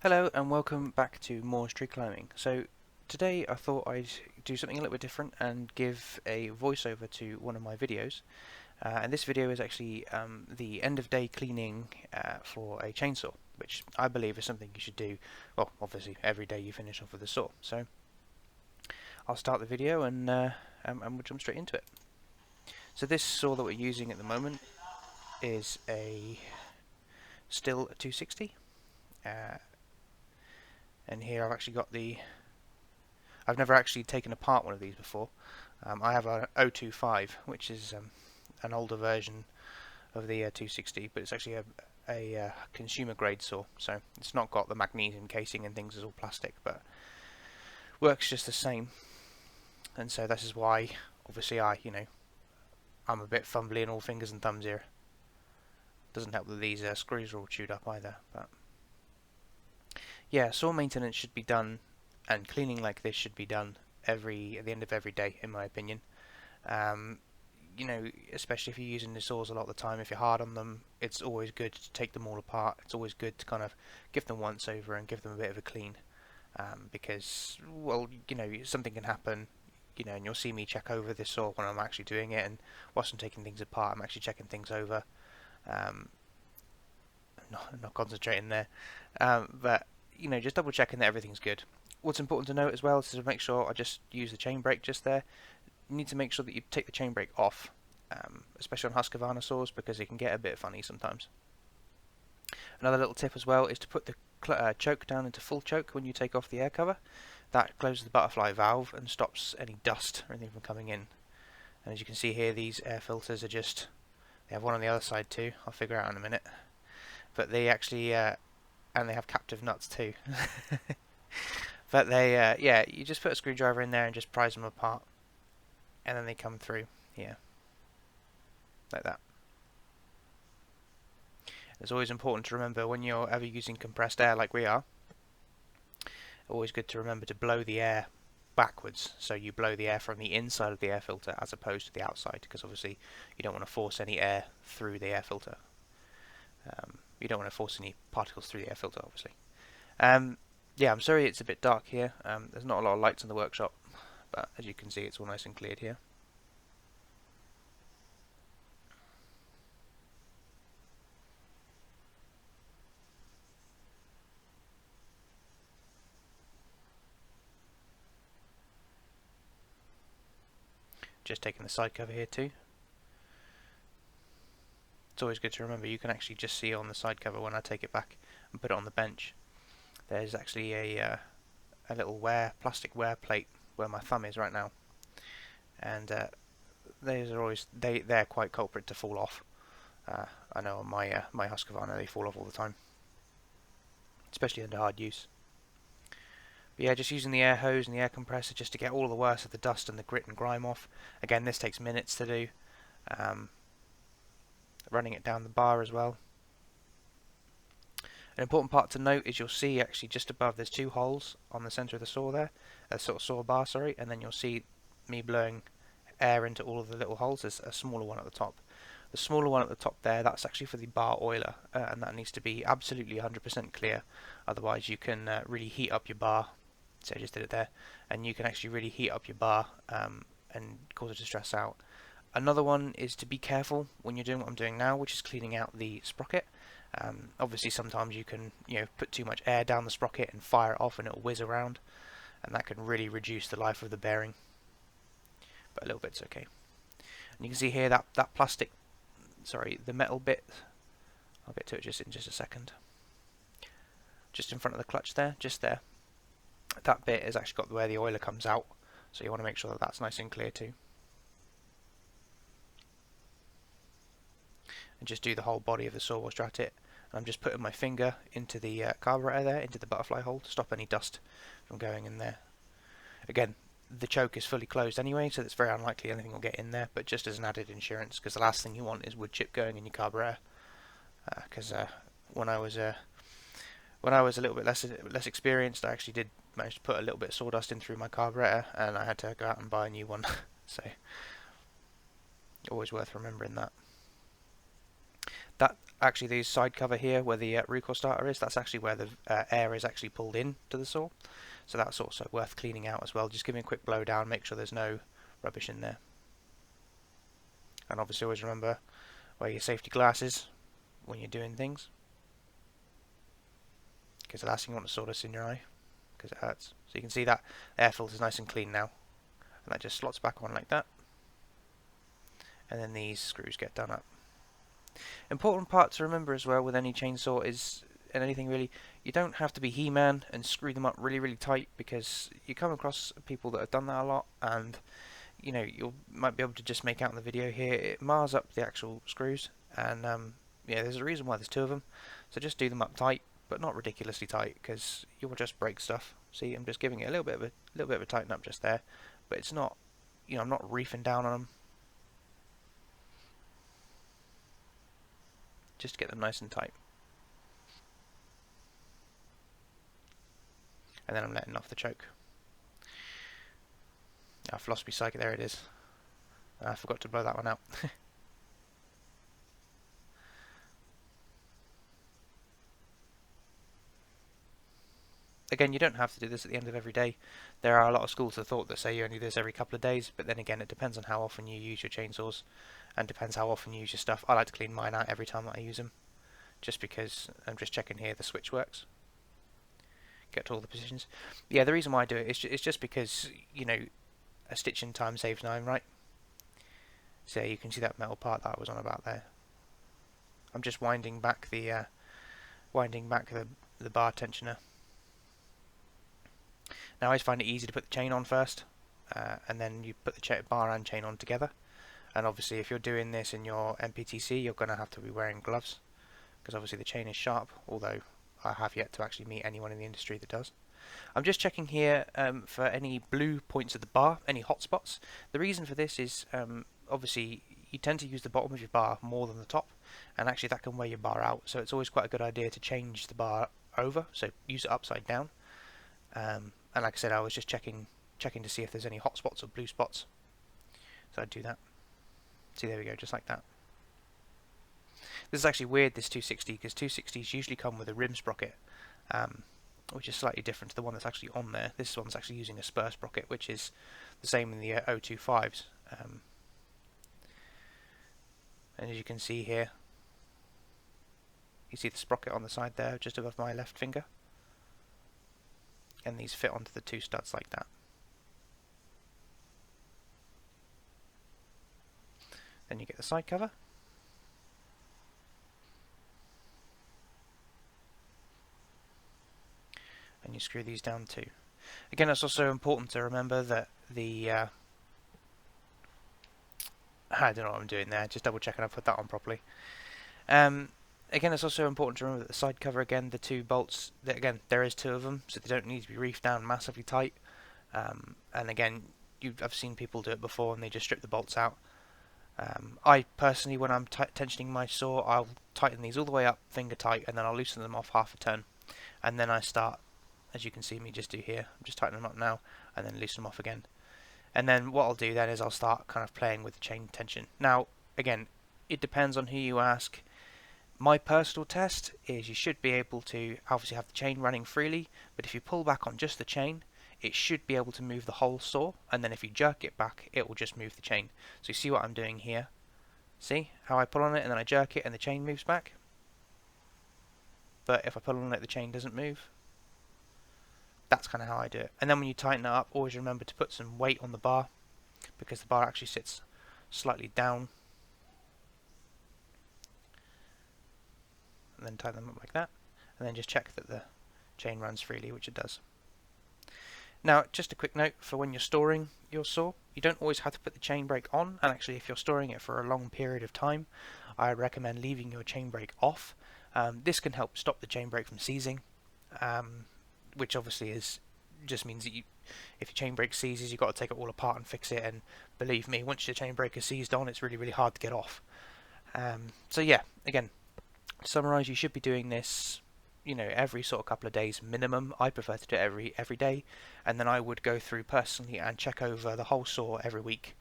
Hello and welcome back to more tree climbing. So today I thought I'd do something a little bit different and give a voiceover to one of my videos. And this video is actually the end of day cleaning for a chainsaw, which I believe is something you should do, well, obviously every day you finish off with a saw. So I'll start the video and we'll jump straight into it. So this saw that we're using at the moment is a Stihl 260. And here I've actually got I've never actually taken apart one of these before. I have a 025, which is an older version of the 260, but it's actually a consumer grade saw, so it's not got the magnesium casing and things. It's all plastic, but works just the same. And so this is why, obviously, I'm a bit fumbly and all fingers and thumbs here. Doesn't help that these screws are all chewed up either. But yeah, saw maintenance should be done, and cleaning like this should be done at the end of every day, in my opinion. Especially if you're using the saws a lot of the time, if you're hard on them, it's always good to take them all apart. It's always good to kind of give them once over and give them a bit of a clean, because, well, something can happen, and you'll see me check over this saw when I'm actually doing it, and whilst I'm taking things apart, I'm actually checking things over. I'm not concentrating there, but just double checking that everything's good. What's important to note as well is to make sure I just use the chain brake just there. You need to make sure that you take the chain brake off, especially on Husqvarna saws, because it can get a bit funny sometimes. Another little tip as well is to put the choke down into full choke when you take off the air cover. That closes the butterfly valve and stops any dust or anything from coming in. And as you can see here, these air filters are they have one on the other side too. I'll figure out in a minute. But they actually, and they have captive nuts too. But yeah, you just put a screwdriver in there and just prise them apart, and then they come through here, like that. It's always important to remember when you're ever using compressed air like we are, always good to remember to blow the air backwards, so you blow the air from the inside of the air filter as opposed to the outside, because obviously you don't want to force any air through the air filter. You don't want to force any particles through the air filter, obviously. Yeah, I'm sorry it's a bit dark here. There's not a lot of lights in the workshop, but as you can see, it's all nice and cleared here. Just taking the side cover here too. It's always good to remember you can actually just see on the side cover when I take it back and put it on the bench. There's actually a little plastic wear plate where my thumb is right now, and those are always they're quite culprit to fall off. I know on my Husqvarna they fall off all the time, especially under hard use. But yeah, just using the air hose and the air compressor just to get all the worst of the dust and the grit and grime off. Again, this takes minutes to do. Running it down the bar as well. An important part to note is you'll see actually just above there's two holes on the centre of the saw there, a sort of saw bar, sorry, and then you'll see me blowing air into all of the little holes. There's a smaller one at the top. The smaller one at the top there, that's actually for the bar oiler, and that needs to be absolutely 100% clear, otherwise you can really heat up your bar. So I just did it there, and you can actually really heat up your bar and cause it to stress out. Another one is to be careful when you're doing what I'm doing now, which is cleaning out the sprocket. Obviously sometimes you can put too much air down the sprocket and fire it off and it'll whiz around, and that can really reduce the life of the bearing, but a little bit's okay. And you can see here that plastic, sorry, the metal bit, I'll get to it in just a second, just in front of the clutch there, just there, that bit has actually got where the oiler comes out, so you want to make sure that that's nice and clear too. And just do the whole body of the saw whilst you're at it. And I'm just putting my finger into the carburetor there, into the butterfly hole, to stop any dust from going in there. Again, the choke is fully closed anyway, so it's very unlikely anything will get in there, but just as an added insurance, because the last thing you want is wood chip going in your carburetor. Because when I was a little bit less experienced, I actually did manage to put a little bit of sawdust in through my carburetor, and I had to go out and buy a new one. So always worth remembering that. That actually, the side cover here where the recoil starter is, that's actually where the air is actually pulled in to the saw. So that's also worth cleaning out as well. Just give me a quick blow down, make sure there's no rubbish in there. And obviously always remember, wear your safety glasses when you're doing things, because the last thing you want is sawdust in your eye, because it hurts. So you can see that air filter is nice and clean now, and that just slots back on like that, and then these screws get done up. Important part to remember as well with any chainsaw is, and anything really, you don't have to be He-Man and screw them up really tight, because you come across people that have done that a lot, and you know, you might be able to just make out in the video here, it mars up the actual screws, and yeah, there's a reason why there's two of them. So just do them up tight, but not ridiculously tight, because you will just break stuff. See, I'm just giving it a little bit of a tighten up just there, but it's not, you know, I'm not reefing down on them. Just to get them nice and tight. And then I'm letting off the choke. I've lost my psychic, there it is. I forgot to blow that one out. Again, you don't have to do this at the end of every day. There are a lot of schools of thought that say you only do this every couple of days, but then again, it depends on how often you use your chainsaws, and depends how often you use your stuff. I like to clean mine out every time that I use them, just because I'm just checking here the switch works. Get to all the positions. Yeah, the reason why I do it is just because, you know, a stitching time saves 9, right? So you can see that metal part that I was on about there. I'm just winding back the bar tensioner. Now I always find it easy to put the chain on first, and then you put the bar and chain on together. And obviously, if you're doing this in your MPTC, you're going to have to be wearing gloves, because obviously the chain is sharp. Although I have yet to actually meet anyone in the industry that does. I'm just checking here for any blue points of the bar, any hot spots. The reason for this is obviously you tend to use the bottom of your bar more than the top, and actually that can wear your bar out. So it's always quite a good idea to change the bar over, so use it upside down. And like I said, I was just checking to see if there's any hot spots or blue spots. So I'd do that. See, there we go, just like that. This is actually weird, this 260, because 260s usually come with a rim sprocket, which is slightly different to the one that's actually on there. This one's actually using a spur sprocket, which is the same in the 025s. And as you can see here, you see the sprocket on the side there, just above my left finger. And these fit onto the two studs like that. Then you get the side cover. And you screw these down too. Again, it's also important to remember that the I don't know what I'm doing there, just double checking I put that on properly. Again, it's also important to remember that the side cover, again, the two bolts, again, there is two of them, so they don't need to be reefed down massively tight. And again, I've seen people do it before and they just strip the bolts out. I personally, when I'm tensioning my saw, I'll tighten these all the way up, finger tight, and then I'll loosen them off half a turn. And then I start, as you can see me just do here, I'm just tightening them up now, and then loosen them off again. And then what I'll do then is I'll start kind of playing with the chain tension. Now, again, it depends on who you ask. My personal test is you should be able to obviously have the chain running freely, but if you pull back on just the chain, it should be able to move the whole saw, and then if you jerk it back, it will just move the chain. So you see what I'm doing here? See how I pull on it and then I jerk it and the chain moves back? But if I pull on it, the chain doesn't move. That's kind of how I do it. And then when you tighten it up, always remember to put some weight on the bar, because the bar actually sits slightly down. And then tighten them up like that, and then just check that the chain runs freely, which it does. Now, just a quick note for when you're storing your saw, you don't always have to put the chain brake on, and actually if you're storing it for a long period of time, I recommend leaving your chain brake off. This can help stop the chain brake from seizing, which obviously just means that if your chain brake seizes, you've got to take it all apart and fix it, and believe me, once your chain brake is seized on, it's really hard to get off. So yeah, again, to summarise, you should be doing this, you know, every sort of couple of days minimum. I prefer to do it every day, and then I would go through personally and check over the whole saw every week,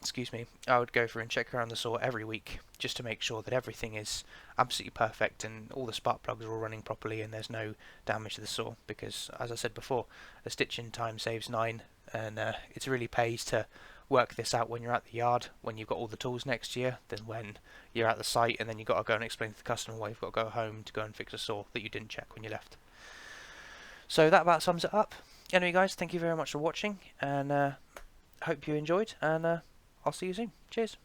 excuse me, I would go through and check around the saw every week just to make sure that everything is absolutely perfect and all the spark plugs are all running properly and there's no damage to the saw, because as I said before, a stitching time saves 9, and it really pays to work this out when you're at the yard, when you've got all the tools next year, than when you're at the site and then you've got to go and explain to the customer why you've got to go home to go and fix a saw that you didn't check when you left. So that about sums it up. Anyway guys, thank you very much for watching, and hope you enjoyed, and I'll see you soon. Cheers.